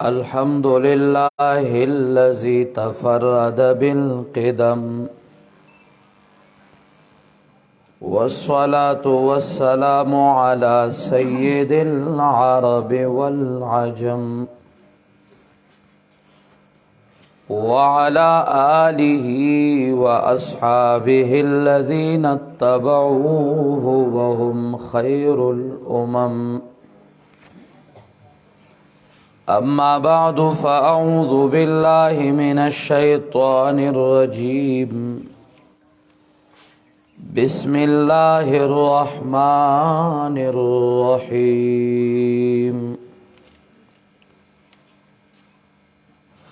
الحمد لله الذي تفرد بالقدم والصلاة والسلام على سيد العرب والعجم وعلى آله وأصحابه الذين اتبعوه وهم خير الأمم. أما بعد فأعوذ بالله من الشيطان الرجيم. بسم الله الرحمن الرحيم.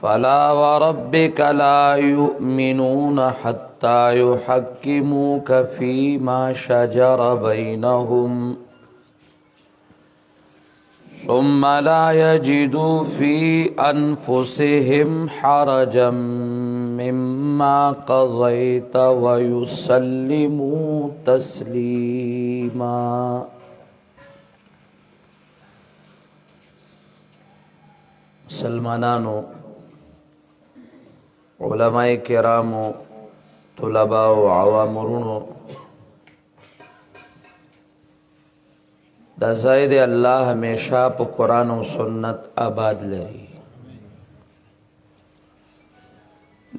فلا وربك لا يؤمنون حتى يحكموك فيما شجر بينهم ثم لا يجدوا في أنفسهم حرجا مما قضيت ويسلموا تسليما. مسلمانانو، علماء کرامو، طلباء و عوامرونو، دا زائد اللہ ہمیشہ پا قرآن و سنت آباد لری.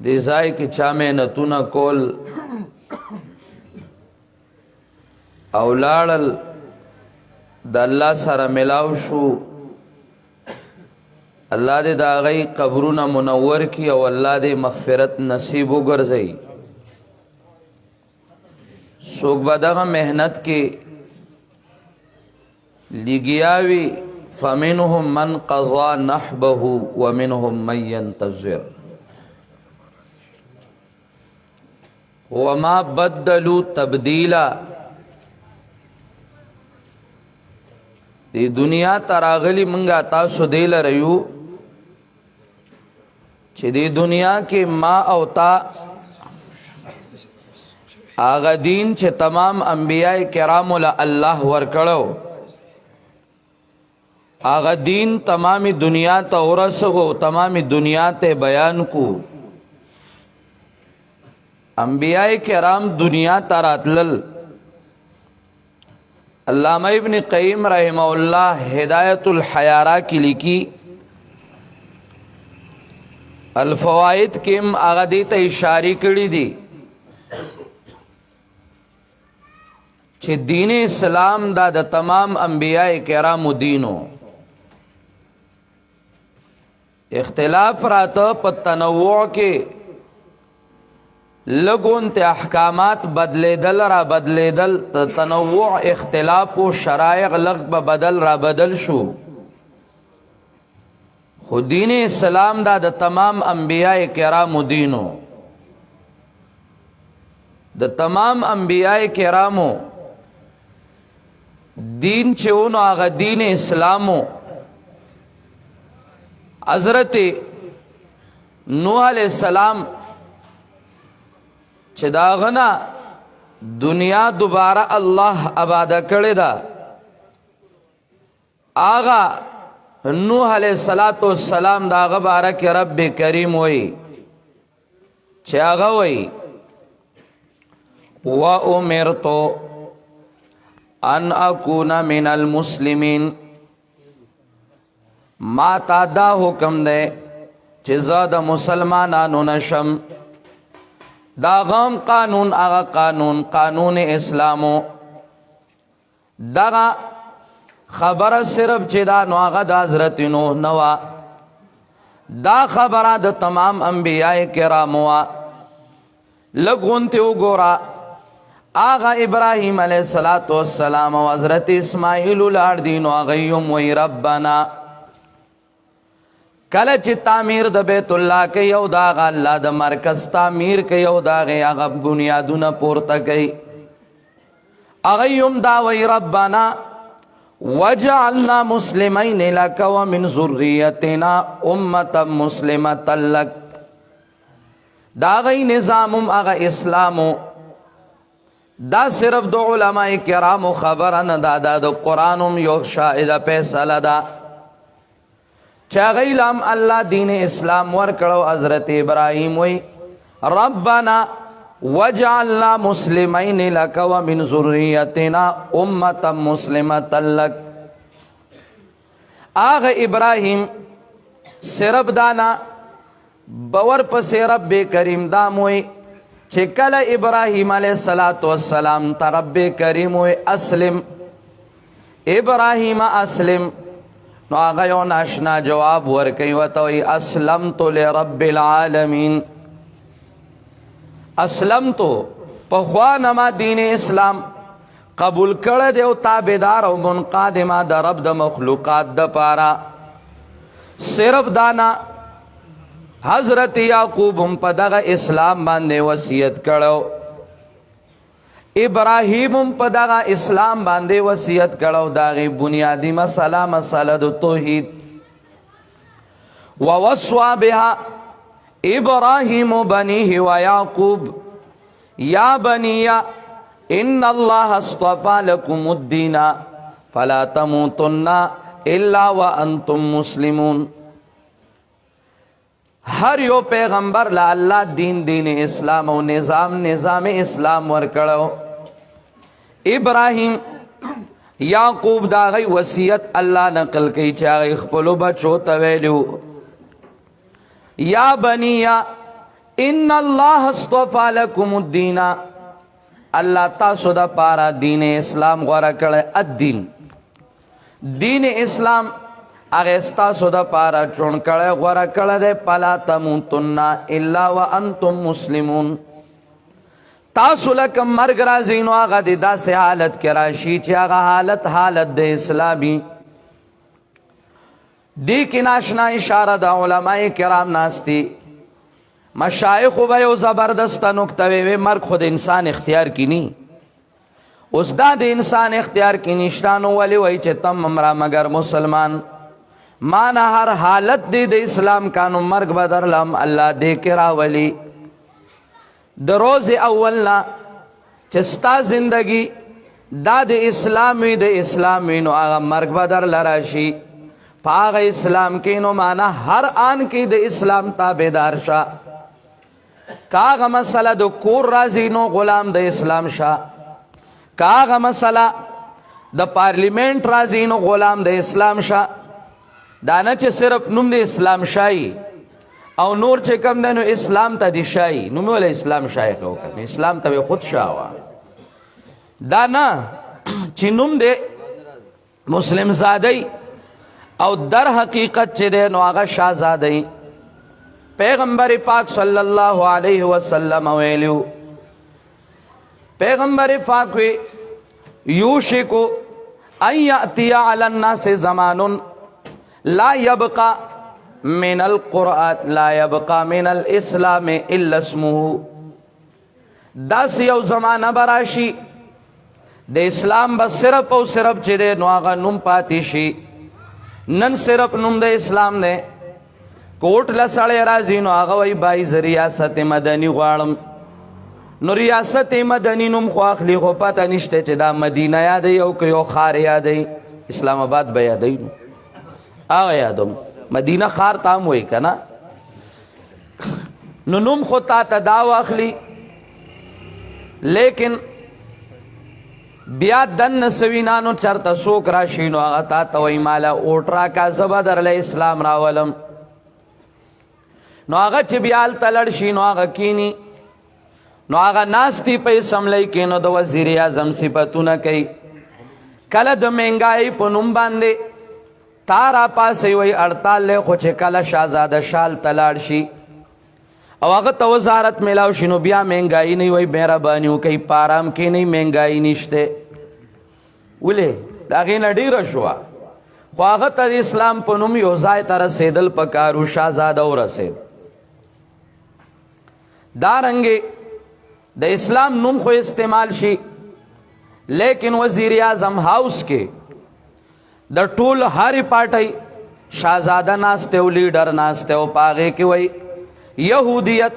دی زائی کی چامے نتونا کول اولادل دا اللہ سارا ملاو شو. اللہ دے دا غی قبرون منور کی او اللہ دے مغفرت نصیب و گرزئی. سوک بدغا محنت کی لگیاوی فمنهم من قضا نحبه ومنهم من ينتظر وما بدلوا تبدیلا. دی دنیا تراغلی منگا تاسو دیل ریو چی دی دنیا کی ما او تا آغا دین چی تمام انبیاء کرام اللہ ورکڑو، آغا دین تمامی دنیا تا ورسگو، تمامی دنیا تے بیان کو. انبیاء کرام دنیا تا راتلل. علامہ ابن قیم رحمہ اللہ ہدایت الحیارہ کی لکی الفوائد کم آغا دیتا اشاری کری دی چھ دین اسلام دا دا تمام انبیاء کرام دینو. اختلاف راتا پا تنوع کے لگون تے احکامات بدلے دل را بدلے دل، تنوع اختلاف و شرائع لگ بدل را بدل شو. خود دین اسلام دا دا تمام انبیاء کرام دینو. دا تمام انبیاء کرامو دین چونو آغا دین اسلامو. حضرت نوح علیہ السلام چھ داغنا دنیا دوبارہ اللہ آبادہ کردے دا، آغا نوح علیہ السلام داغا بارک رب کریم وئی چھ آغا وئی وَأُمِرْتُ أَنْ أَكُونَ مِنَ الْمُسْلِمِينَ. ما تا دا حکم دے چیزا دا مسلمانانو نشم. دا غام قانون آغا قانون اسلامو. دا خبر صرف چی دا نو آغا دا حضرت نوح نوا. دا خبر دا تمام انبیاء کرامو. لگونتیو گورا آغا ابراہیم علیہ السلام و حضرت اسماعیل الاردین و آغیوم وی ربنا کلچ تعمیر د بیت اللہ کے یو داغا اللہ د مرکز تعمیر کے یو داغے آغا بنیادون پورتا گئی. اغیم داوی ربنا وجعلنا مسلمین لک ومن ذریتنا امتا مسلمتا لک. داغی نظامم آغا اسلامو. دا صرف دو علماء کرام خبرن دا قرآنم یو شاہدہ پیسل دا چا غیلام اللہ دین اسلام ورکڑو حضرت ابراہیم وی ربنا وجعلنا مسلمین لک ومن ذریتنا امتا مسلمتا لک. آغا ابراہیم صرف دانا باور پس رب کریم داموی چکل ابراہیم علیہ السلام تا رب کریم وی اسلم ابراہیم اسلم نو آغا یو ناشنا جواب ورکی وطوی اسلمتو لرب العالمین. اسلمتو پخوانما دین اسلام قبول کرد او تابدار او منقادما دا رب دا مخلوقات دا پارا. صرف دانا حضرت یعقوب ہم پا دغا اسلام باندے وصیت کرو، ابراہیم ہم پا دغا اسلام باندے وصیت کرو. داغی بنیادی مسئلہ مسئلہ دو توحید. ووصوا بها ابراہیم بنیہ ویعقوب یا بنی ان اللہ اصطفى لکم الدین فلا تموتن الا وانتم مسلمون. ہر یو پیغمبر لا اللہ دین اسلام و نظام اسلام ورکڑو. ابراہیم یعقوب دا غی وصیت اللہ نقل کی چاگی خپلو بچو تویلو یا بنی ان اللہ اصطفى لکم الدین. اللہ تاسو دا پارا دین اسلام غورا کڑے. الدین دین اسلام اغیستا سودا پارا چون کڑے غورا کڑے دے. پلا تموتن الا وانتم مسلمون. تاسو لکم مرگ رازینو آغا دی دا سے حالت کراشی چی آغا حالت دے اسلامی. دی کی ناشنا اشارہ دا علماء کرام ناستی مشایخ و بیو زبردست نکتوے وے مرگ خود انسان اختیار کی نی. اس دا دی انسان اختیار کی نشتانو ولی وی چی تم امرا مگر مسلمان مانا ہر حالت دی دے اسلام کانو مرگ بدر لم اللہ دے کرا ولی. دروز اولنا چستا زندگی دا دے اسلامی نو آغا مرگ بدر لراشی. پاغ اسلام کی نو مانا ہر آن کی دے اسلام تابدار شا. کاغا مسئلہ دو کور رازی نو غلام دے اسلام شا. کاغا مسئلہ دا پارلیمنٹ رازی نو غلام دے اسلام شا. دانا چه صرف نم دے اسلام شاہی او نور چه کم دے نو اسلام تا دی شاہی نمی والا اسلام شاہی کو کرنے اسلام تا بے خود شاہوا. دانا چه نم دے مسلم زادی او در حقیقت چه دے نو آغا شاہ زادی. پیغمبر پاک صلی اللہ علیہ وسلم ویلیو پیغمبر پاک وی یوشکو ان یأتی علی الناس زمانن لا يبقى من القرآن لا يبقى من الاسلام الا اسمه. داس یو زمانہ براشی دے اسلام بس صرف او صرف چی دے نو آغا نم پاتی شی. نن صرف نم دے اسلام دے. کوٹ لسڑے رازی نو آغا وی بائی ریاست مدنی غوارم نو ریاست مدنی نم خواخلی خو پاتا نشتے چی دا مدینہ یادی او کیو خار یادی اسلام آباد با یادی نو آغا یادم مدینہ خار تام ہوئی کنا نو نم خود تا تداو اخلی. لیکن بیا دن سوینانو چرتا سوک راشینو آغا تا توی مالا اوٹرا کا زبادر لے اسلام راولم. نو آغا چی بیال تلڑشی نو آغا کینی نو آغا ناستی پہ سملئی کی نو دو وزیر اعظم صفتو نہ کئی. کل د مہنگائی پا نم باندے تارا پاسی وی اڑتال لے خوچ کل شاہزادہ شال تلڑشی او آغا تا وزارت ملاوشی نو بیا مہنگائی نہیں وی میرا بانیو کئی پارام کی نہیں مہنگائی نشتے ولے داغین اڈیر شوا خو آغا تا اسلام پا نم یوزائی تا رسیدل پکارو شاہزادہ و رسید. دارنگے دا اسلام نم خو استعمال شی لیکن وزیر اعظم ہاؤس کے دا ٹول ہاری پارٹی شاہزادہ ناستے و لیڈر ناستے و پاغے کی وی یہودیت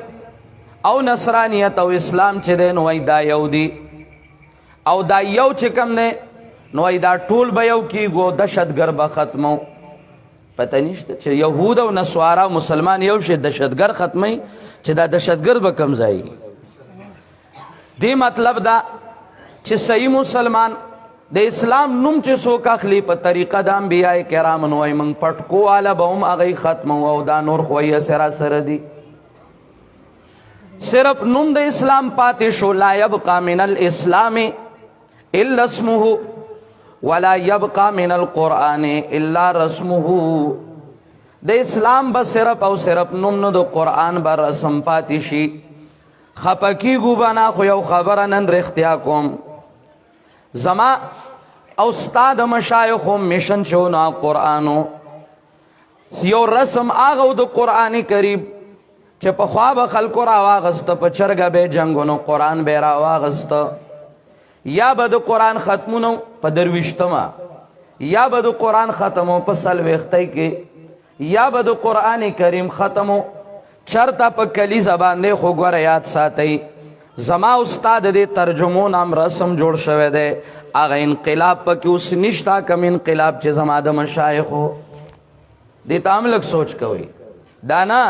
او نصرانیت او اسلام چے دے نوی دا یہودی او دا یو چکم دے نوی دا ٹول بیو کی گو دشت گربا ختمو. پته نشته چې یهود او نصارا مسلمان یو شی دهشتګر ختمي چې دا دهشتګر به کم ځای دی مطلب دا چې صحیح مسلمان د اسلام نوم چې څوک اخلي په طریقه د انبیاء کرام نو موږ پټکو والا به هم هغه ختم او دا نور خو یې سره دی صرف نوم د اسلام پاتې شو لا يبقى من الاسلام الا اسمه ولا يبقى من القرآن الا رسمه د اسلام به صرف او صرف نوم نو د قرآن به رسم پاتې شي خپکی گو بنا خو یو خبره نن رښتیا کوم زما او استاد مشایخ مشن شو نو قرآنو یو رسم هغه د قرآن کریم چې په خوا به خلکو راواغسته په چرګه به جنګونو قرآن به راواغسته یا به د قرآن ختمونو په درویشتمه یا به د قرآن ختمو په څلوېښتۍ کې یا به د قرآن کریم ختمو چرته په کلیزه باندې خو ګوره یاد ساتئ زما استاد دې ترجمو نام رسم جوړ شوی دی هغه انقلاب پکې اوس نشته کم انقلاب چې زما د مشایخو دې ته هم لږ سوچ کوئ دا نه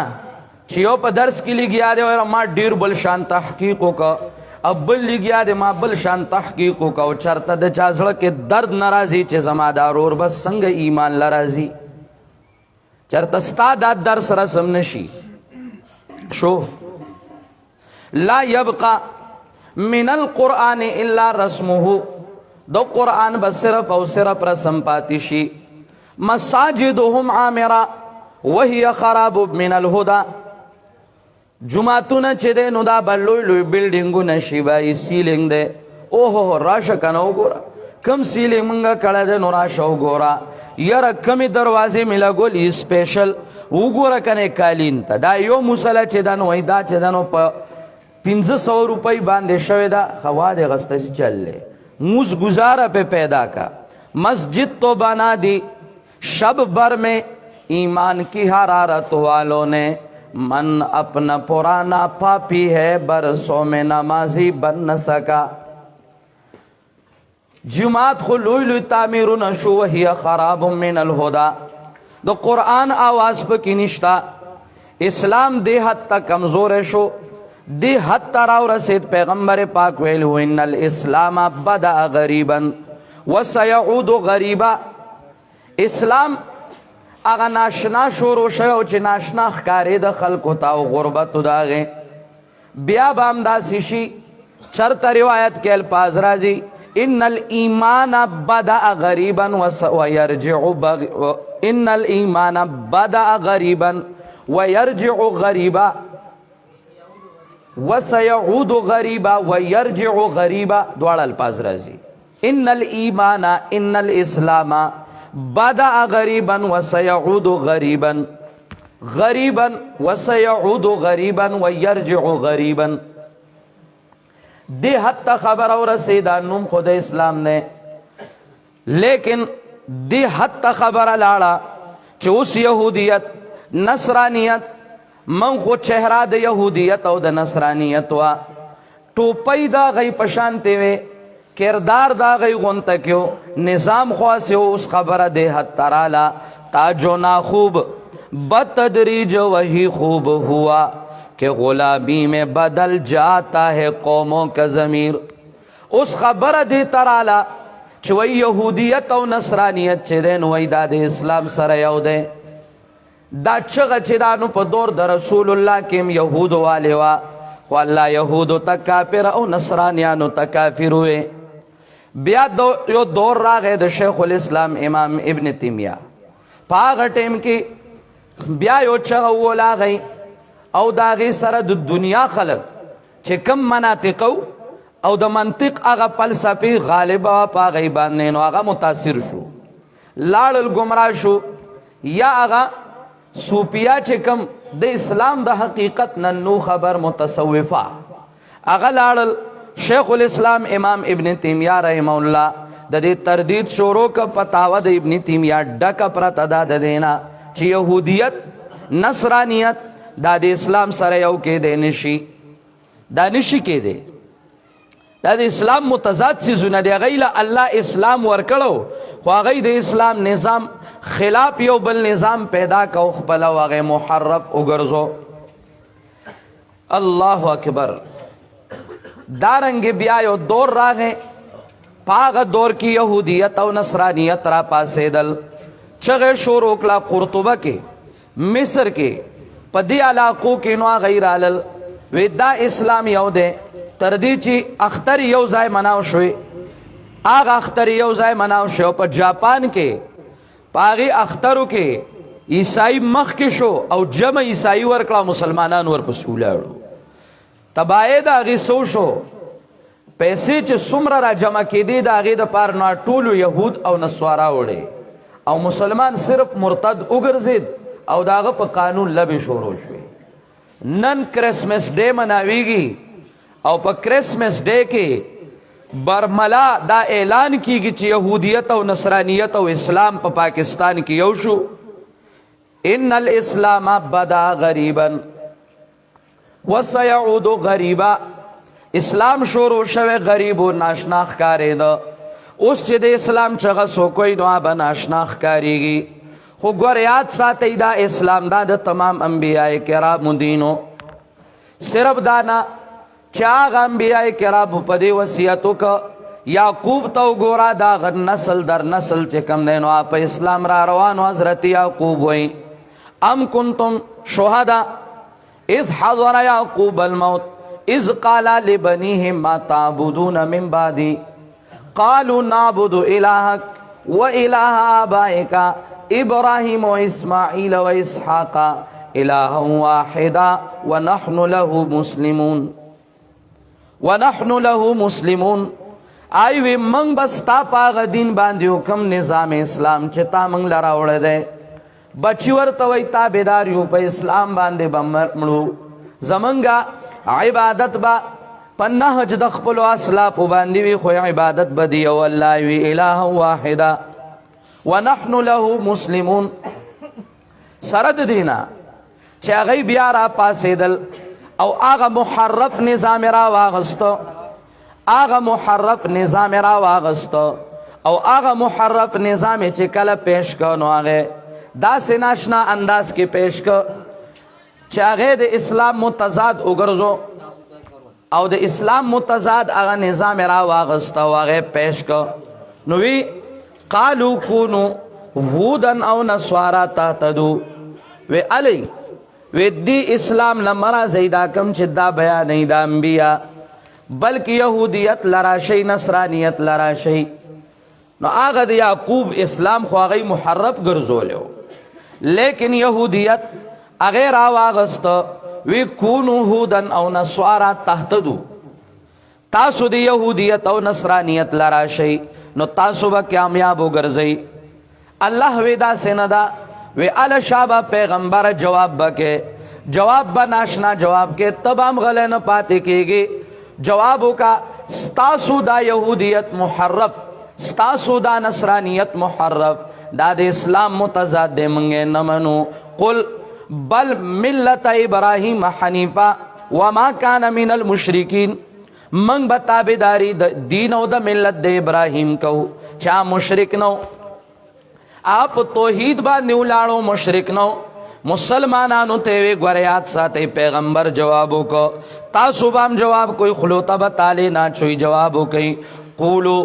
چې یو په درس کې لګیا دی وایي ما ډېر بل شان تحقیق وکړه او بل لګیا دی ما بل شان تحقیق وکړه او چېرته د چا زړه کې درد نه راځي چې زما دا ورور به څنګه ایمان له راځي چېرته ستا دا درس رسم نشي شو لا يبقى من القرآن الا رسمه دو قرآن بس صرف او صرف رسم پاتی شي مساجدهم عامرة وهي خراب من الهدى جماعتونه چې دی نو دا به لوی لوی بلډینګونه شي به سیلینګ دی اوهو راشه که نه وګوره کم سیلینګ مونږه کړی دی نو راشه وګوره یاره کمې دروازې مې لګولي سپیشل وګوره کنې کالین ته دا یو مسله چې ده نو وایي دا چې ده نو په 500 روپۍ باندې شوې ده خوا دې غسته چې چل دی موز گزاره پہ پیدا کا مسجد تو بنا دی شب بھر میں ایمان کی حرارت والوں نے من اپنا پرانا پاپی ہے برسوں میں نمازی بن نہ سکا جماعت خو لوی لوی تعمیرونه شو وهي خراب من الهدى د قرآن آواز پکې نشتا اسلام دې حد تک کمزور شو دې حد ته راورسېد پیغمبر پاک ویلو ان الاسلام بدأ غریبا وسيعود غریبا اسلام هغه ناشنا شروع شوی او چې ناشنا ښکارېده خلکو ته او غربتو د هغې بیا به همداسې شي چرته روایت کې الفاظ راځي ان الایمان بدأ غریبا ويرجع ان الایمان بدأ غریبا ويرجع غریبا وسيعود غریبا ويرجع غریبا دواړه الفاظ راځي ان الایمان ان الاسلام بدأ غریبا وسيعود غریبا غریبا وسيعود غریبا ويرجع غریبا دی حد تا خبر اور رسیدہ نوم خود اسلام نے لیکن دی حد تا خبر لاړه چې اوس یهودیت نصرانیت من خو چهره د یهودیت او د نصرانیت وا ټوپۍ دا غي پشانته وي کردار دا غي غونته کیو نظام خاصه اوس خبره دی حد ترالا تاجو نا خوب بتدریج وہی خوب ہوا کہ غلامی میں بدل جاتا ہے قوموں کا ضمیر اس خبر دی ترالا چې وی یهودیت او نصرانیت چې دی نو وی دا د اسلام سره یو دی دا چغه چې دا نو په دور د رسول الله کې یهودو والې وه خو الله یهودو ته کافر او نصرانیانو ته کافر وې بیا یو دور راغی د شیخ الاسلام امام ابن تیمیه په هغه ټیم کې بیا یو چغه ولاغی او دا غي سره د دنیا خلق چې کم مناطقو او د منطق هغه فلسفي غالبه په غي باندې نو هغه متاثر شو لاړل گمراه شو یا هغه صوفیا چې کم د اسلام د حقیقت ننو خبر متصوفه هغه لاړل شیخ الاسلام امام ابن تیمیه رحمه الله د دې تردید شروع ک فتاوا د ابن تیمیه ډکه پرته ده د دینا چې يهودیت نصرانیت دا د اسلام سره یو کې دی نشي دا نشي کې دی دا د اسلام متضاد څیزونه دی هغوی له الله اسلام ورکړو خو هغوی د اسلام نظام خلاف یو بل نظام پیدا کو خپل واغه محرف وګرځو. الله اکبر. دارنګ بیا یو دور راغې، پاغه دور کې یهودیت او نصرانیت را پاسېدل. چغه شروع کړه قرطبه کې مصر کې په دې علاقو کې نو غیر علل وی دا اسلام یو دی. تر دې چې اختر یو ځای مناو شوی، هغه اختر یو ځای مناو شو په جاپان کې. پاغي اخترو کې عیسائی مخ کې شو او جمع عیسائی ورکړه، مسلمانان ورپسې ولاړو. تباہی د هغې سو شو، پیسې چې څومره را جمع کېدې د هغې دپاره نو ټولو یهود او نصوارا وړې او مسلمان صرف مرتد وګرځېد او د هغه په قانون لبې شروع شوې. نن کرسمس ډے مناویږي او په کرسمس ډے کې برملا دا اعلان کیږي چې یهودیت او نصرانیت او اسلام په پاکستان کې یو شو. ان الاسلام بدا غریبا وسيعود غریبا. اسلام شروع شوه غریب و ناشنا ښکارېده. اوس چې د اسلام چغه څوک نو به ناشنا ښکارېږي. خو ګور یاد ساتئ دا اسلام دا د تمام انبیاء کرامو دینو. صرف دا نه چې هغه انبیاء کرامو په دې وصیت وکړه، یعقوب ته وګوره دا غ نسل در نسل چې کوم دی نو په اسلام را روانو. حضرت یعقوب وایي ام کنتم شهدا اذ حضر یعقوب الموت اذ قال لبنیه ما تعبدون من بعدی قالوا نعبد الهک و اله آبائک ابراهیم و اسماعیل و اسحاق الها واحدا ونحن له مسلمون. ونحن له مسلمون. آیوی منگ بستا پاغ دین باندیو کم نظام اسلام چتا منگ لراوڑ دے. بچی ورطوی تابداریو پا اسلام باندے بمرمڑو. زمنگا عبادت با پنہج دخپلو اسلاپو باندیوی خوی عبادت بدیو اللہ وی الہ واحدا ونحن له مسلمون. سرد دینا چا غی بیارا پاسیدل او آغا محرف نظام را واغستو. آغا محرف نظام را واغستو او آغا محرف نظام چی کل پیش کنو آغے دا سناشنا انداز کی پیش کن چی آغے دا اسلام متضاد اگرزو او دا اسلام متضاد آغا نظام را واغستو آغے پیش کن. نوی قالو کونو هودن او نسوارا تحتدو. وی علی وی دی اسلام لمرا زیدہ کم چی دا بیانی دا انبیاء بلکہ یہودیت لراشی نصرانیت لراشی. نو آغا دی یعقوب اسلام خواغی محرف گرزو لیو لیکن یہودیت اغیر آواغست وی کونو هودن او نسوارا تحتدو. تاسو دی یہودیت او نصرانیت لراشی نو تاسو با کامیابو گرزی. اللہ ویدہ سندا وی علی شابہ پیغمبر جواب بکے، جواب با ناشنا جواب کے تبام غلے نہ پاتے کی گی. جوابو کا ستاسو دا یہودیت محرف، ستاسو دا نصرانیت محرف، دا دے اسلام متضاد دے منگے نمنو. قل بل ملت ابراہیم حنیفہ وما کان من المشرکین. منگ بتابداری دین او دا ملت دے ابراہیم کو چاہ مشرک نو. آپ توحید با نیولانو مشرک نو. مسلمانانو تیوے گوریات ساتے پیغمبر جوابو کو. تاسو بام جواب کوئی خلوطا بتالے نا چوئی جوابو کئی. قولو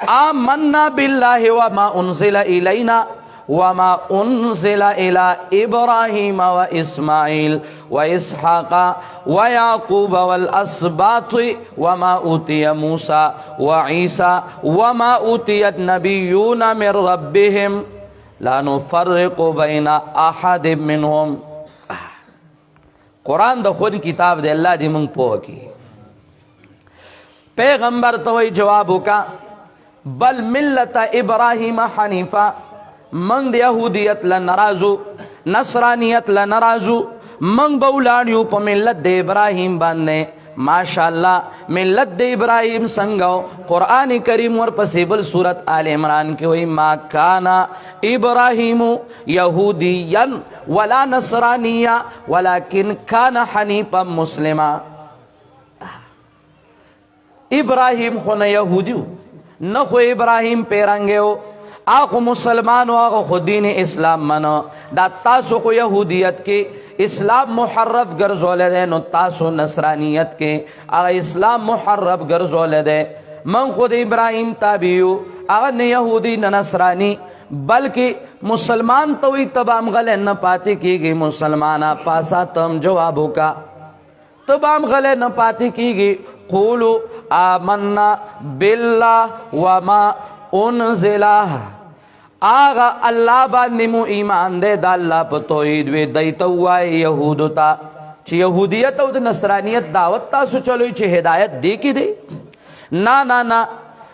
آمنا باللہ وما انزل الینا وما انزل الى ابراہیم و اسماعیل و اسحاق و یعقوب والاسباط وما اوتی موسیٰ و عیسیٰ وما اوتی النبیون من ربهم لا نفرق بین احد منهم. قرآن دا خود کتاب دے اللہ دی منگ پوہ کی. پیغمبر توی جوابو کا بل ملت ابراہیم حنیفہ. منگ دا یہودیت لنرازو نصرانیت لنرازو منگ بولاڑیو پا ملت دے ابراہیم باندے. ماشاءاللہ ملت دے ابراہیم سنگو قرآن کریم ورپسیبل سورت آل عمران کے ہوئی ما کانا ابراہیم یہودیا ولا نصرانیا ولیکن کانا حنیفا مسلما. ابراہیم خون یہودیو نه خو ابراهیم پیرنګیو آخو مسلمانو آخو خو دین اسلام منو دا تاسو خو یهودیت کې اسلام محرف ګرځولې ده نو تاسو نصرانیت کې هغه اسلام محرف ګرځولې ده من خود ابراهیم تابعیو هغه نه یهودی نه نصرانی بلکې مسلمان ته وي تبام غلې نه پاتې کېږي مسلمانا پاسا تم جوابو کا تبام غلې نه پاتې کېږي قولوا آمنا بالله وما انزل آغا اللہ باندې مو ایمان دے دا اللہ پا توحید وی دیتا ہوای یہودو تا چی یہودیت او دا نصرانیت دعوت تاسو چلوی چی ہدایت دے کی دے نا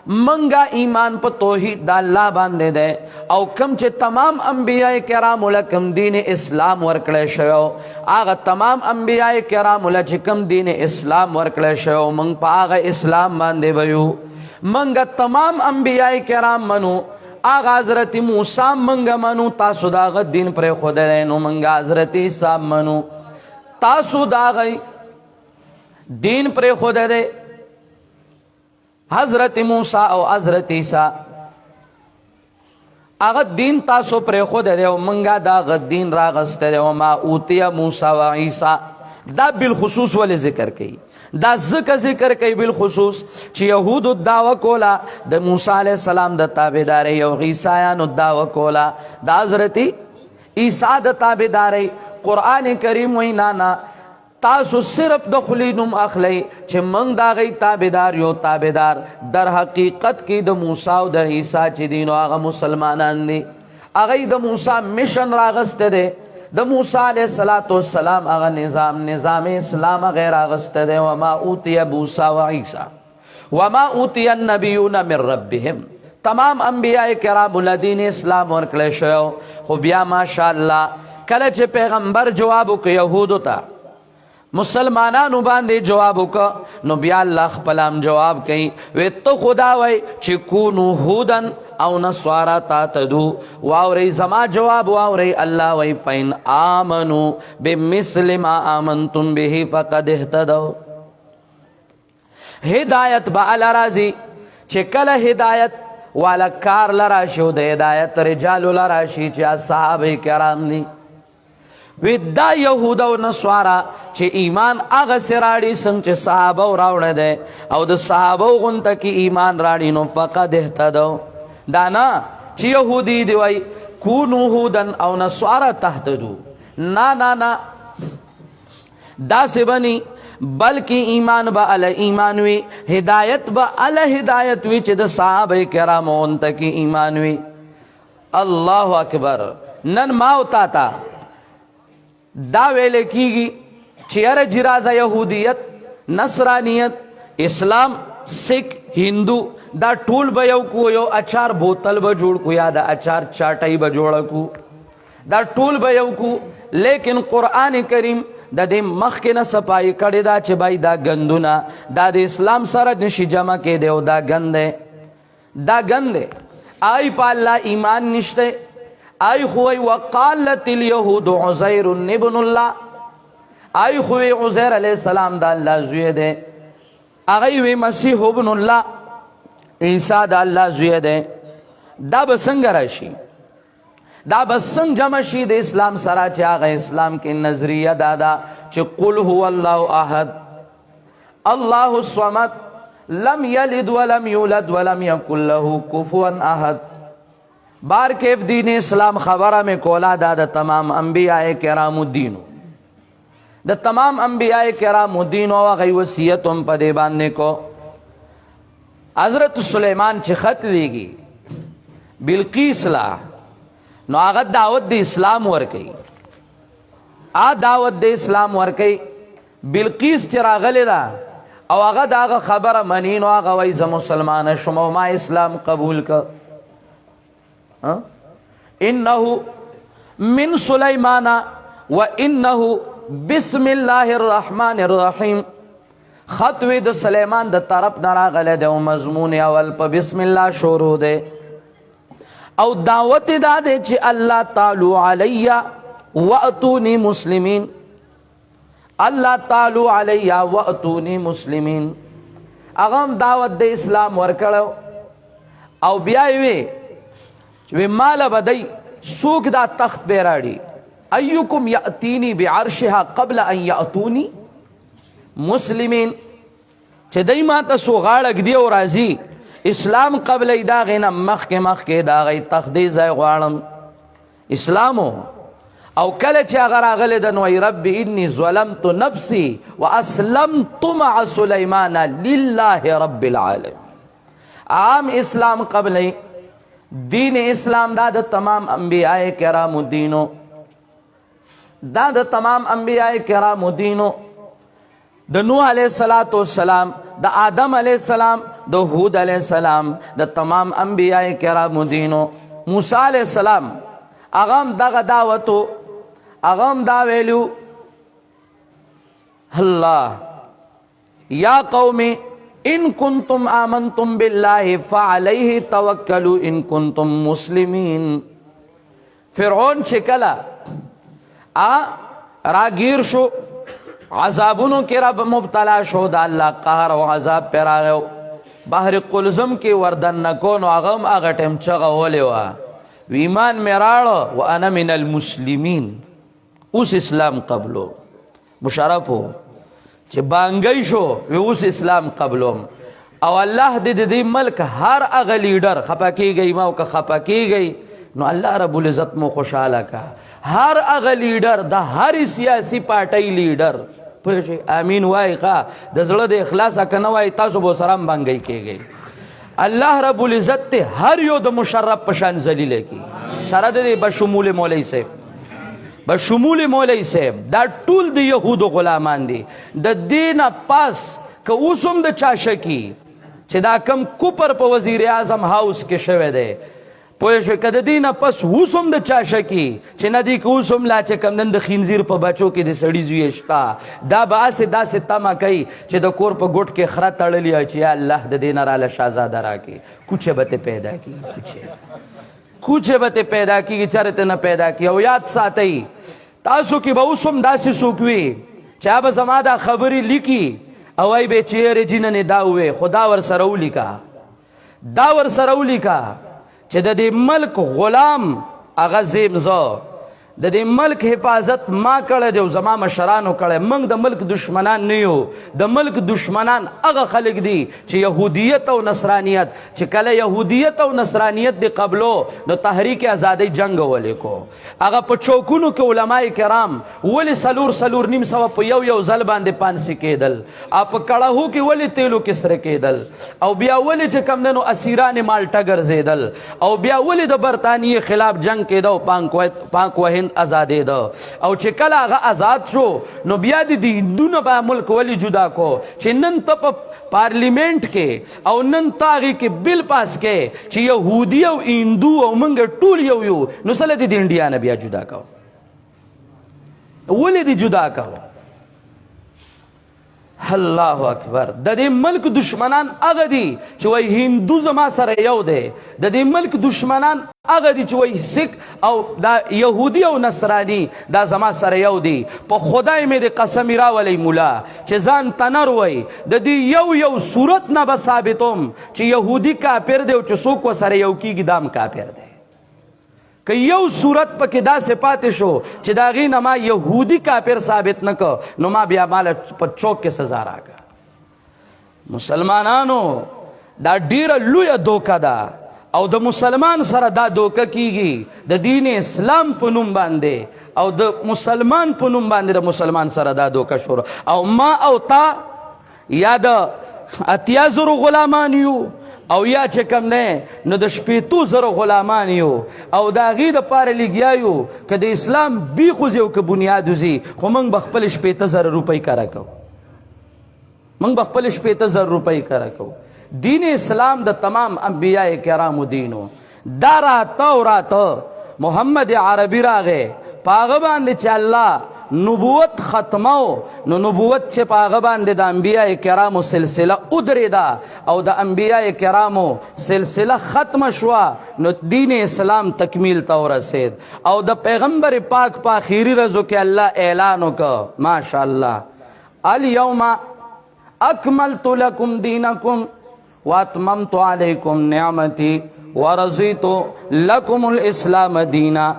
منگا ایمان پا توحید دا اللہ باندے دے او کم چی تمام انبیاء کرام لکم دین اسلام ورکلے شو آغا تمام انبیاء کرام لکم دین اسلام ورکلے شو منگ پا آغا اسلام باندے بیو منگا تمام انبیاء کرام منو آغا حضرت موسیٰ منگا منو تاسو داغا دین پر خود رینو منگا حضرت عیسیٰ منو تاسو داغا دین پر خود رے حضرت موسیٰ او حضرت عیسیٰ آغا دین تاسو پر خود رے و منگا داغا دین راغست رے وما اوتیا موسیٰ و عیسیٰ دا بالخصوص والی ذکر کی دا ذکر کئی بالخصوص چی یہود الدعوہ کولا دا موسیٰ علیہ السلام دا تابداری یو عیسیان الدعوہ کولا دا حضرت عیسیٰ دا تابداری قرآن کریم وی نانا تاسو صرف دخلینم اخلی چی منگ دا غی تابدار یو تابدار در حقیقت کی دا موسیٰ و دا عیسیٰ چی دینو آغا مسلمانان دی اغی دا موسیٰ مشن راغست دے دا موسیٰ علیہ السلام اغا نظام اسلام غیر آغست دے وما اوتی موسیٰ و عیسیٰ وما اوتی النبیون من ربهم تمام انبیاء کرام الدین اسلام ورکلے شو خو بیا ماشاءاللہ کلچ پیغمبر جوابو که یہودو تا مسلمانانو باندې جواب وکړه نو بیا الله خپلام جواب کوي وی ته خدا وای چې کونو هودن او نصارا تاتدو واوري زما جواب واوري الله وی فین آمنو بمثل ما آمنتم به فقد اهتدوا هدایت با الرازی چې کله هدایت والا کار لراشو د هدایت رجال لراشي چې صحابه کرام دي وی دا یهود و نصارا چه ایمان آغا سراڑی سنگ چه صحابه راوڑه ده او ده صحابه غنطا کی ایمان راڑی نو فقد احتدو دانا چه یهودی دیوئی کونو هودن او نصارا تحتدو نا دا سے بنی بلکہ ایمان با علی ایمانوی ہدایت با علی ہدایتوی چه ده صحابه کرام غنطا کی ایمانوی اللہ اکبر نن ماوتا تا دا ویلے کیگی چیر جرازہ یہودیت نصرانیت اسلام سکھ ہندو دا ټول به یو کو یو اچار بوتل به جوړ کو یا دا اچار چاټای به جوړ کو دا ټول به یو کو لیکن قرآن کریم دا دې مخ کې نه صفائی کړي دا چې بای دا غندونه دا د اسلام سره نشي جمع کې دی او دا غند آی په الله ایمان نشته آئی خوی وقالت الیہود عزیر ابن اللہ آئی خوی عزیر علیہ السلام دا اللہ زوی دے آغیوی مسیح ابن اللہ عیسیٰ دا اللہ زوی دے دا بسنگ راشی دا بسنگ جمشی دے اسلام سرا چی آغا اسلام کی نظریہ دادا چی قل هو اللہ احد اللہ الصمد لم یلد ولم یولد ولم یکن له کفوا احد بار کیف دین اسلام خبرہ میں کولا دا تمام انبیاء کرام الدینو دا تمام انبیاء کرام الدینو وغی وسیعتم پا دے باندے کو حضرت سلیمان چی خط دیگی بلقیس لا نو آغا دعوت دے اسلام ورکی دعوت دے اسلام ورکی بلقیس چی راغلی دا او آغا دا آغا خبر منین و آغا ویز مسلمان شما ما اسلام قبول کا انہو من سلیمان و انہو بسم اللہ الرحمن الرحیم خطوی د سلیمان د طرف نراغلے دے و مضمون اول پا بسم اللہ شروع دے او دعوت دا دے چی اللہ تعالو علیہ واتونی مسلمین اللہ تعالو علیہ واتونی مسلمین اغم دعوت دے اسلام ورکڑو او بیا وی چې مال بدی سوک دا تخت بیراړي ایکم یاتینی بعرشها قبل ان یاتونی مسلمین چې دای ما ته سو غاړه دی او راځي اسلام قبل دا غنه مخکې دا غي تخت دی ځای غواړم اسلامو او کله چې هغه راغلی د نو رب انی ظلمت نفسی واسلمت مع سلیمان لله رب العالمین عام اسلام قبل دین اسلام دا د تمام انبیاء کرام دینو دا د تمام انبیاء کرام دینو د نوح علیہ الصلوۃ والسلام د آدم علیہ السلام د هود علیہ السلام د تمام انبیاء کرام دینو موسی علیہ السلام اغم دغه دعوتو اغم دا ویلو الله یا قوم ان کنتم آمنتم بالله فعليه توکلوا ان کنتم مسلمین فرعون چې کله راگیر شو عذابونو کې رب مبتلا شو د الله قهر او عذاب پر راغو بحر قلزم کې وردن نکو نو اغم اغه ټیم چغه ولې وا ایمان میراړو وانا من المسلمین اوس اسلام قبلو مشرفو چې بانګی شو اوس اسلام قبلوم او الله دې ملک هر اغه لیډر خپکیږي ما او که خپکیږي نو الله رب العزت مو خوشاله کا هر اغه لیډر د هر سیاسی پارټي لیډر پوه امین وای کا د زړه د اخلاص کنه وای تاسو به سلام بانګی کېږي الله رب العزت ته هر یو د مشرف پشان ذلیل کی سره د بشمول مولوی صاحب بشمول مولوی صاحب دا ټول د يهودو غلامان دي د دینه پاس که اوسم د چا شکی چې دا کم کوپر په وزیر اعظم هاوس کې شوه دی پوه شو که د دینه پس اوسم د چا شکی چې ندی که اوسم لا چې کم نن د خنزیر په بچو کې د سړي زوی شته دا به داسې تمه کوي چې د کور په ګوټ کې خره تړلی چې یا الله د دینه راله شهزاده راکړي کوچه به پیدا کړي کوچه به پیدا کیږي چرته نه پیدا کی او یاد ساتئ تاسو کې به اوسم داسې څوک وي چا به زما دا خبرې لیکي او ای به چیرې جننې دا وې خدا ور سره ولیکا دا ور سره ولیکا چې د دې ملک غلام هغه زیم زه د دې ملک حفاظت ما کړی دی او زما مشرانو کړی موږ د ملک دشمنان نه یو د ملک دشمنان هغه خلک دي چې یهودیت او نصرانیت چې کله یهودیت او نصرانیت دی قبلو نو تحریک ازادۍ جنگ ولیکو هغه په چوکونو کې علماء کرام ولې سلور نیم سوه په یو ځل باندې پانسي کېدل او په کړهو کې ولې تیلو کې سره کېدل او بیا ولې چې کم دنو اسیران مالټه ګرځېدل او بیا ولې د برطانیې خلاف جنگ کېده پاک وهند آزادې ده او چې کله هغه آزاد شو نو بیا د هندونه به ملک ولی جدا کو چې نن ته په پارلیمنٹ کې او نن ته هغې کې بل پاس کې چې یهودي او هندو او موږ ټول یو نو سله دې د انډیا نه بیا جدا کو ولې دې جدا کو الله اکبر د دې ملک دشمنان هغه دي چې وای هندو زما سره یو دی د دې ملک دشمنان هغه دي چې وای سکھ او دا یهودي او نصرانی دا زما سره یو دی په خدای مې د قسم راولی مولا چې ځان تنر وای د دې یو صورت نه به ثابتوم چې یهودي کافر دی او چې څوک ورسره یو کیږي دام کافر دی که یو صورت پکې داسې پاتې شو چې د هغې نه ما یهودي کافر ثابت نه که نو ما بیا ماله په چوک کې سزا راکړه مسلمانانو دا ډیره لویه دوکه ده او د مسلمان سره دا دوکه کیږي د دین اسلام په نوم باندې او د مسلمان په نوم باندې د مسلمان سره دا دوکه شروع او ما او تا یا د 80,000 غلامان یو او یا چې کم نه نو د 80,000 غلامان یو او د هغې دپاره لګیا یو که د اسلام بیخ وځي او که بنیاد وځي خو موږ به خپل 80,000 روپۍ کاره کوو موږ به خپل 80,000 روپۍ کاره کوو دین اسلام د تمام انبیاء کرامو دینو دا راته او راته محمد عربي راغې په هغه باندې چې الله نبوت ختمو نو نبوت چې په هغه باندې د انبیاء کرامو سلسله ودرېده او د انبیاء کرامو سلسله ختمه شوه نو دین اسلام تکمیل ته ورسید او د پیغمبر پاک په آخري ورځو کې الله اعلان وکړ ماشاءالله الیوم اکملت لکم دینکم واتممت علیکم نعمتی ورضیت لکم الاسلام دینا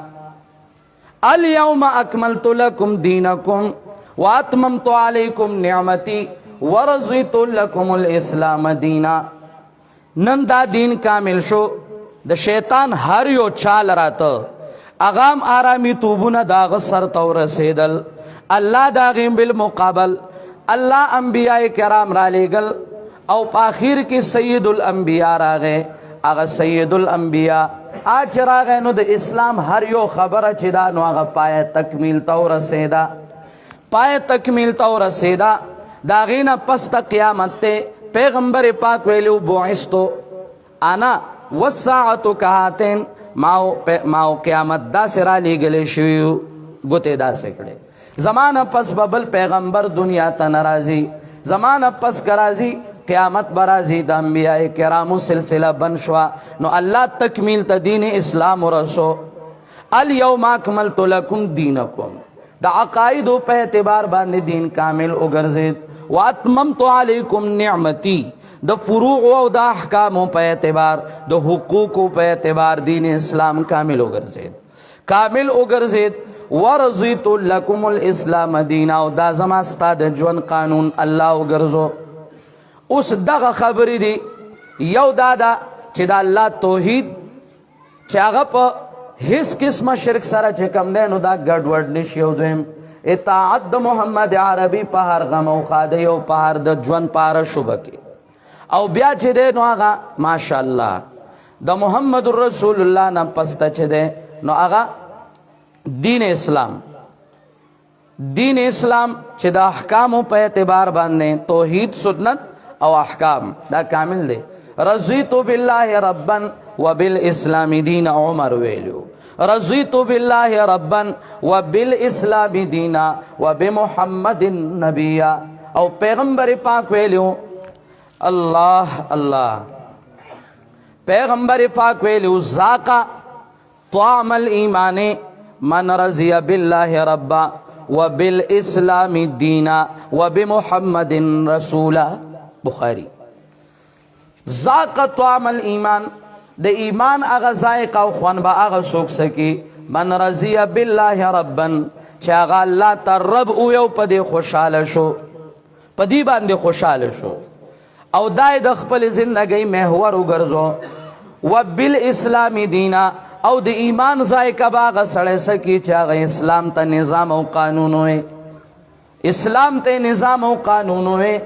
الیوم اکملت لکم دینکم واتممت علیکم نعمتی ورضیت لکم الاسلام دینا. نن دا دین کامل شو. د شیطان هر یو چال راته اغام آرامی توبونه داغ سر تو رسیدل. الله داغیم بالمقابل الله انبیاء کرام را لیگل او پاخیر کی سید الانبیاء راغے. اغا سید الانبیاء آج راغے نو د اسلام ہر یو خبر چی دا نو اغا پائے تکمیل تو رسیدا. پائے تکمیل تو رسیدا. داغین پس تا قیامت تے پیغمبر پاک ویلو بعثتو انا والساعتو کہاتین ماو قیامت دا سرا لی گلے شویو گوتے دا سکڑے. زمانہ پس ببل پیغمبر دنیا تا نرازی. زمانہ پس کرازی قیامت برازی. دا انبیاء کرامو سلسلہ بن شوا نو اللہ تکمیل تا دین اسلام رسو. الیوم اکملت لکم دینکم. دا عقائدو پہ اعتبار باندے دین کامل اگرزید. واتممت علیکم نعمتی. دا فروع و دا احکامو پہ اعتبار دا حقوقو پہ اعتبار دین اسلام کامل اگرزید. کامل اگرزید. ورضیت لکم الاسلام دینا. و دا زماستا دا جون قانون اللہ اگرزو. اس دغه خبری دی یو دادا چې دا اللہ توحید چې هغه په هیڅ قسمه شرک سره چې کم دی نو دا ګډوډ نشي. او دویم اطاعت د محمد عربي په هر غم او ښادۍ او په هر د ژوند په هره شوبه کې. او بیا چې دی نو هغه ماشاءالله د محمد رسول الله نه پسته چې دی نو هغه دین اسلام. دین اسلام چې د احکامو په اعتبار باندې توحید سنت او احکام دا کامل دی. رضیت بالله ربا وبالاسلام دین. عمر ویلو رضیت بالله ربا وبالاسلام دینا وبمحمد نبیا. او پیغمبر پاک ویلو اللہ اللہ پیغمبر پاک ویلو ذاقا طعم الایمان من رضی بالله ربا وبالاسلام دینا وبمحمد رسولا. بخاری. ذاق طعم الایمان د ایمان اغا ذائقه او خوان با اغا سوک سکی من رضی بالله ربا چې اغا اللہ تا رب او یو پدی خوشحال شو پدی باندې خوشحال شو او دای د خپل زندگی محور وګرځو. وبالاسلام دینا او د ایمان ذائقه با اغا سړی سکی چې اغا اسلام تا نظام او قانون ہوئے. اسلام تا نظام او قانون ہوئے.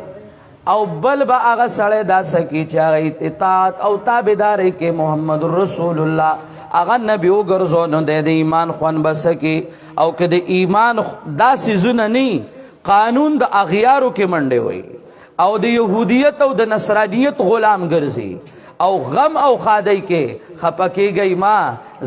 او بل با آغا سڑے دا سکی چاگئی اطاعت او تابداری کے محمد رسول اللہ آغا نبیو گرزو نو دے دے ایمان خوان بسکی. او کہ دے ایمان دا سیزون نی قانون دا اغیارو کے منڈے ہوئی او دے یہودیت او دا نصرانیت غلام گرزی او غم او خادی کے خپکی گئی ما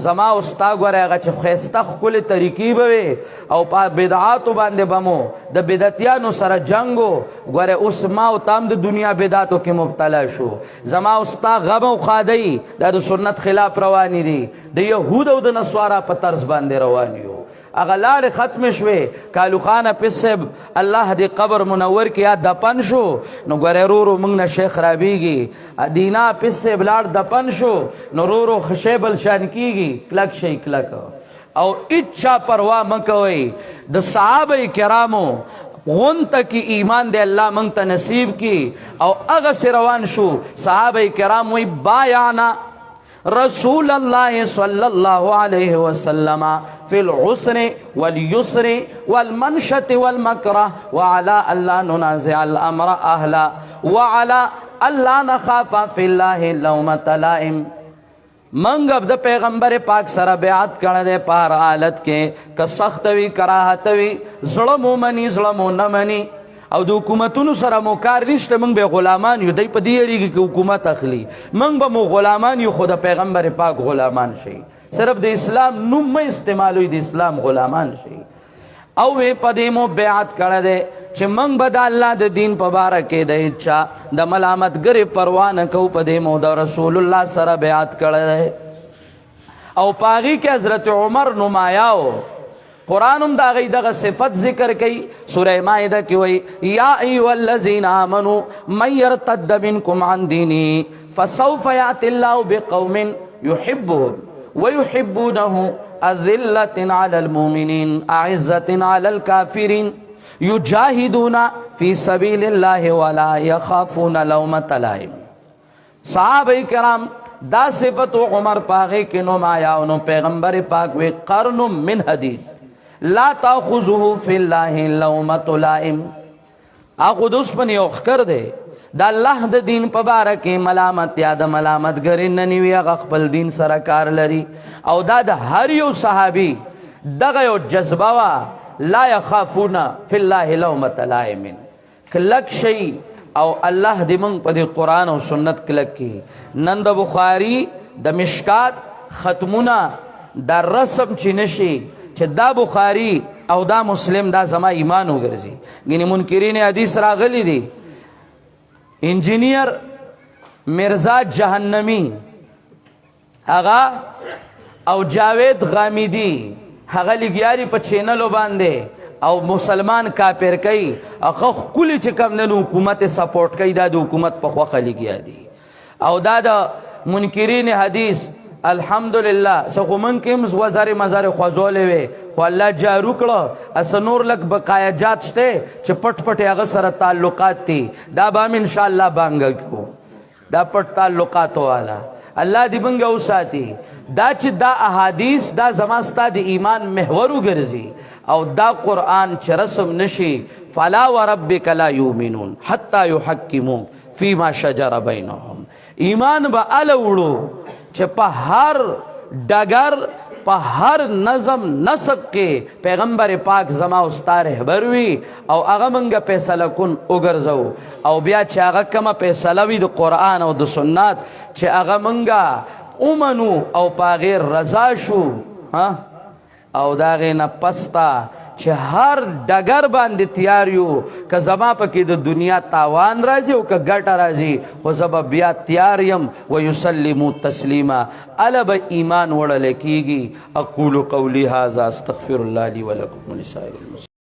زما استا گوره اگا چه خیستا خکل طریقی بوے او پا بدعاتو باندے بمو دا بدعتیانو سر جنگو گوره اس ما او تام دا دنیا بدعاتو کے مبتلا شو. زما استا غم او خادی دا دا سنت خلاف روانی دی. دا یهود او دا نسوارا پا طرز باندے روانیو. اغلال ختم شوے کالو خانہ پسب اللہ دی قبر منور کیا دپن شو نو گوره رو رو منگنا شیخ رابیگی. دینا پسب لار دپن شو نو رو رو خشیبل شان کیگی کلک شی کلک. او اچھا پروا مکوئی دا صحابہ کرامو غنتا کی ایمان دے اللہ منگتا نصیب کی. او اغس روان شو صحابہ کراموی بایانا رسول اللہ صلی اللہ علیہ وسلم فی العسر والیسر والمنشت والمکرہ وعلا اللہ ننازع الامر اہلا وعلا اللہ نخاف فی اللہ لومت لائم. منگ اب دا پیغمبر پاک سر بیعت کردے پار حالت کے کہ سختوی کراہتوی ظلمو منی ظلمو نمنی او د حکومتونو سره مو کار نشته. موږ به غلامان یو. دی په دې یریږي که حکومت اخلي. موږ به مو غلامان یو خو د پیغمبر پاک غلامان شي. صرف د اسلام نوم مه استعمالوي د اسلام غلامان شي. او وی په دې مو بیعت کړی دی چې موږ به د الله د دین په باره کې د هېچا د ملامتګرې پروا نه کوو. په دې مو د رسول الله سره بیعت کړی دی. او په هغې کې حضرت عمر نمایاو قرآن هم دا غي دغه صفت ذکر کئی سورہ مائدہ کی وئی یا ایوہ الذین آمنوا من یرتد منکم عن دینی فسوف یأتی اللہ بقوم یحبهم ویحبونه اذلة علی المؤمنین اعزة علی الكافرین یجاہدون فی سبیل اللہ ولا یخافون لومۃ لائم. صحابہ کرام دا صفت عمر پاغے کی نمایاونو پیغمبر پاک وی قرن من حدید لا تاخذه فی اللہ لومۃ لائم. اخود اس پنی اخکر دے دا اللہ دا دین پبارکی ملامت یا دا ملامت گرین ننیوی اغا خپل دین سرکار لری او دا دا ہر یو صحابی دغا یو جذبوا لا یخافون فی اللہ لومۃ لائم کلک شئی او اللہ دی منگ پا دی قرآن و سنت کلک کی. نن دا بخاری دا مشکات ختمونا دا رسم چی نشی چه دا بخاری او دا مسلم دا زما ایمانو گرزی. گینی منکرین حدیث راغلی دی انجینئر مرزا جہنمی اغا او جاوید غامیدی هغه لګیاري په چینلو باندې او مسلمان کافر کوي هغه کلی چې کوم نن حکومت سپورټ کوي دا د حکومت په خوخه لګیا دي او دا د منکرین حدیث الحمدلله سخو من کې وزاري مزار خوځولې وي خو الله جارو کړه اس نور لک بقایجات شته چې پټ پټ هغه سره تعلقات دي دا به ان شاء الله بانګ کو دا پټ تعلقات والا الله دې بنګ او ساتي دا چې دا احادیث دا زماستا د ایمان محور وګرځي او دا قرآن چې رسم نشي فلا وربک لا یؤمنون حتی یحکموک فیما شجر بینهم. ایمان به الوړو چې په هر ډګر په هر نظم نسق کې پیغمبر پاک زما استا رهبر وي او هغه منګه فیصله کن وګرځو او بیا چې هغه کومه فیصله وي د قرآن او د سنت چې هغه منګه اومنو او پاغیر رضا شو او داغه نه پستا چې هر ډګر باندې تیار یو که زما پکې د دنیا تاوان راځي او که ګټه راځي خو زه بیا تیار یم ویسلمو تسلیما اله به ایمان وړلی کېږي. اقول قولی هذا استغفر الله لي ولکم ولسائر المسلمین.